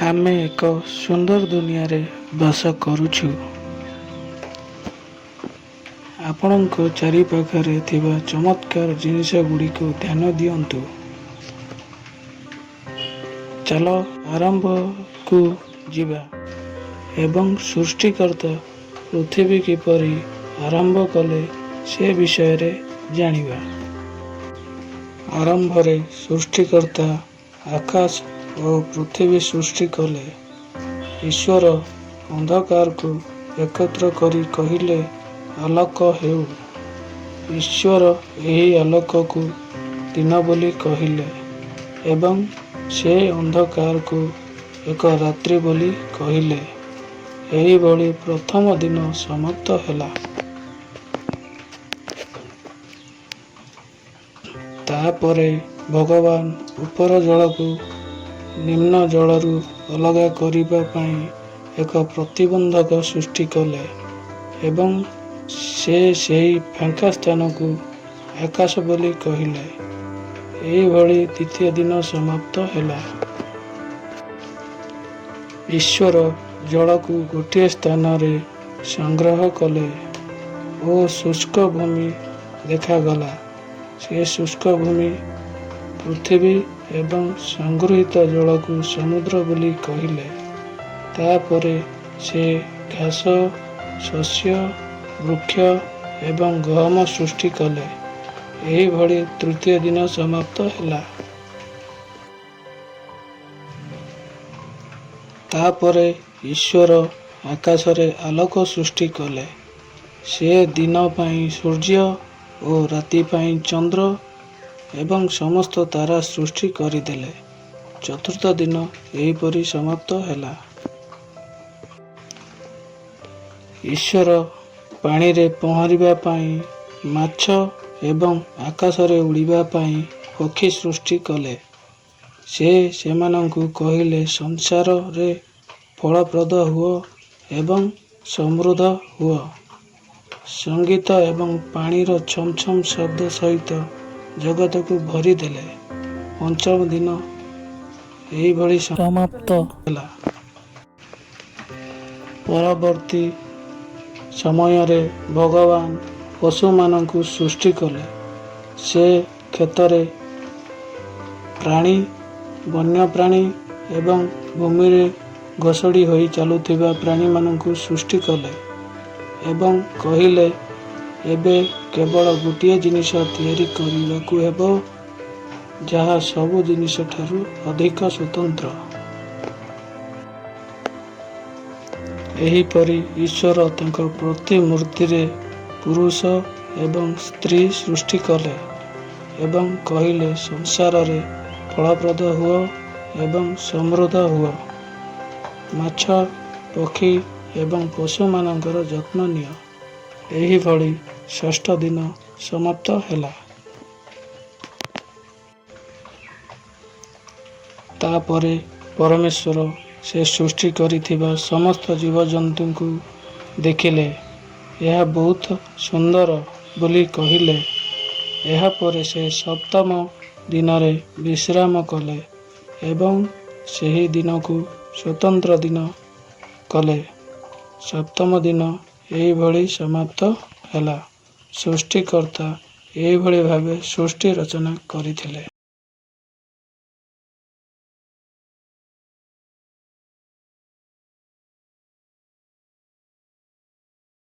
ଆମେ ଏକ ସୁନ୍ଦର ଦୁନିଆରେ ବାସ କରୁଛୁ। ଆପଣଙ୍କ ଚାରିପାଖରେ ଥିବା ଚମତ୍କାର ଜିନିଷ ଗୁଡ଼ିକୁ ଧ୍ୟାନ ଦିଅନ୍ତୁ। ଚାଲ ଆରମ୍ଭକୁ ଯିବା ଏବଂ ସୃଷ୍ଟିକର୍ତ୍ତା ପୃଥିବୀ କିପରି ଆରମ୍ଭ କଲେ ସେ ବିଷୟରେ ଜାଣିବା। ଆରମ୍ଭରେ ସୃଷ୍ଟିକର୍ତ୍ତା ଆକାଶ ଓ ପୃଥିବୀ ସୃଷ୍ଟି କଲେ। ଈଶ୍ୱର ଅନ୍ଧକାରକୁ ଏକତ୍ର କରି କହିଲେ, ଆଲୋକ ହେଉ। ଈଶ୍ୱର ଏହି ଆଲୋକକୁ ଦିନ ବୋଲି କହିଲେ ଏବଂ ସେ ଅନ୍ଧକାରକୁ ଏକ ରାତ୍ରି ବୋଲି କହିଲେ। ଏହିଭଳି ପ୍ରଥମ ଦିନ ସମାପ୍ତ ହେଲା। ତାପରେ ଭଗବାନ ଉପର ଜଳକୁ ନିମ୍ନ ଜଳରୁ ଅଲଗା କରିବା ପାଇଁ ଏକ ପ୍ରତିବନ୍ଧକ ସୃଷ୍ଟି କଲେ ଏବଂ ସେ ସେହି ଫାଙ୍କା ସ୍ଥାନକୁ ଆକାଶ ବୋଲି କହିଲେ। ଏହିଭଳି ଦ୍ୱିତୀୟ ଦିନ ସମାପ୍ତ ହେଲା। ଈଶ୍ୱର ଜଳକୁ ଗୋଟିଏ ସ୍ଥାନରେ ସଂଗ୍ରହ କଲେ ଓ ଶୁଷ୍କ ଭୂମି ଦେଖାଗଲା। ସେ ଶୁଷ୍କ ଭୂମି ପୃଥିବୀ ଏବଂ ସଂଗୃହୀତ ଜଳକୁ ସମୁଦ୍ର ବୋଲି କହିଲେ। ତାପରେ ସେ ଘାସ, ଶସ୍ୟ, ବୃକ୍ଷ ଏବଂ ଗହମ ସୃଷ୍ଟି କଲେ। ଏହିଭଳି ତୃତୀୟ ଦିନ ସମାପ୍ତ ହେଲା। ତାପରେ ଈଶ୍ୱର ଆକାଶରେ ଆଲୋକ ସୃଷ୍ଟି କଲେ। ସେ ଦିନ ପାଇଁ ସୂର୍ଯ୍ୟ ଓ ରାତି ପାଇଁ ଚନ୍ଦ୍ର ଏବଂ ସମସ୍ତ ତାରା ସୃଷ୍ଟି କରିଦେଲେ। ଚତୁର୍ଥ ଦିନ ଏହିପରି ସମାପ୍ତ ହେଲା। ଈଶ୍ୱର ପାଣିରେ ପହଁରିବା ପାଇଁ ମାଛ ଏବଂ ଆକାଶରେ ଉଡ଼ିବା ପାଇଁ ପକ୍ଷୀ ସୃଷ୍ଟି କଲେ। ସେ ସେମାନଙ୍କୁ କହିଲେ, ସଂସାରରେ ଫଳପ୍ରଦ ହୁଅ ଏବଂ ସମୃଦ୍ଧ ହୁଅ। ସଙ୍ଗୀତ ଏବଂ ପାଣିର ଛମ୍ ଛମ୍ ଶବ୍ଦ ସହିତ ଜଗତକୁ ଭରିଦେଲେ। ପଞ୍ଚମ ଦିନ ଏହିଭଳି ସମାପ୍ତ ହେଲା। ପରବର୍ତ୍ତୀ ସମୟରେ ଭଗବାନ ପଶୁମାନଙ୍କୁ ସୃଷ୍ଟି କଲେ। ସେ କ୍ଷେତରେ ପ୍ରାଣୀ, ବନ୍ୟପ୍ରାଣୀ ଏବଂ ଭୂମିରେ ଘୋଷଡ଼ି ହୋଇ ଚାଲୁଥିବା ପ୍ରାଣୀମାନଙ୍କୁ ସୃଷ୍ଟି କଲେ ଏବଂ କହିଲେ, ଏବେ କେବଳ ଗୋଟିଏ ଜିନିଷ ତିଆରି କରିବାକୁ ହେବ ଯାହା ସବୁ ଜିନିଷଠାରୁ ଅଧିକ ସ୍ୱତନ୍ତ୍ର। ଏହିପରି ଈଶ୍ୱର ତାଙ୍କ ପ୍ରତିମୂର୍ତ୍ତିରେ ପୁରୁଷ ଏବଂ ସ୍ତ୍ରୀ ସୃଷ୍ଟି କଲେ ଏବଂ କହିଲେ, ସଂସାରରେ ଫଳପ୍ରଦ ହୁଅ ଏବଂ ସମୃଦ୍ଧ ହୁଅ। ମାଛ, ପକ୍ଷୀ ଏବଂ ପଶୁମାନଙ୍କର ଯତ୍ନ ନିଅ। ଏହିଭଳି ଷଷ୍ଠ ଦିନ ସମାପ୍ତ ହେଲା। ତାପରେ ପରମେଶ୍ୱର ସେ ସୃଷ୍ଟି କରିଥିବା ସମସ୍ତ ଜୀବଜନ୍ତୁଙ୍କୁ ଦେଖିଲେ। ଏହା ବହୁତ ସୁନ୍ଦର ବୋଲି କହିଲେ। ଏହାପରେ ସେ ସପ୍ତମ ଦିନରେ ବିଶ୍ରାମ କଲେ ଏବଂ ସେହି ଦିନକୁ ସ୍ୱତନ୍ତ୍ର ଦିନ କଲେ। ସପ୍ତମ ଦିନ ଏହିଭଳି ସମାପ୍ତ ହେଲା। ସୃଷ୍ଟିକର୍ତ୍ତା ଏହିଭଳି ଭାବେ ସୃଷ୍ଟି ରଚନା କରିଥିଲେ।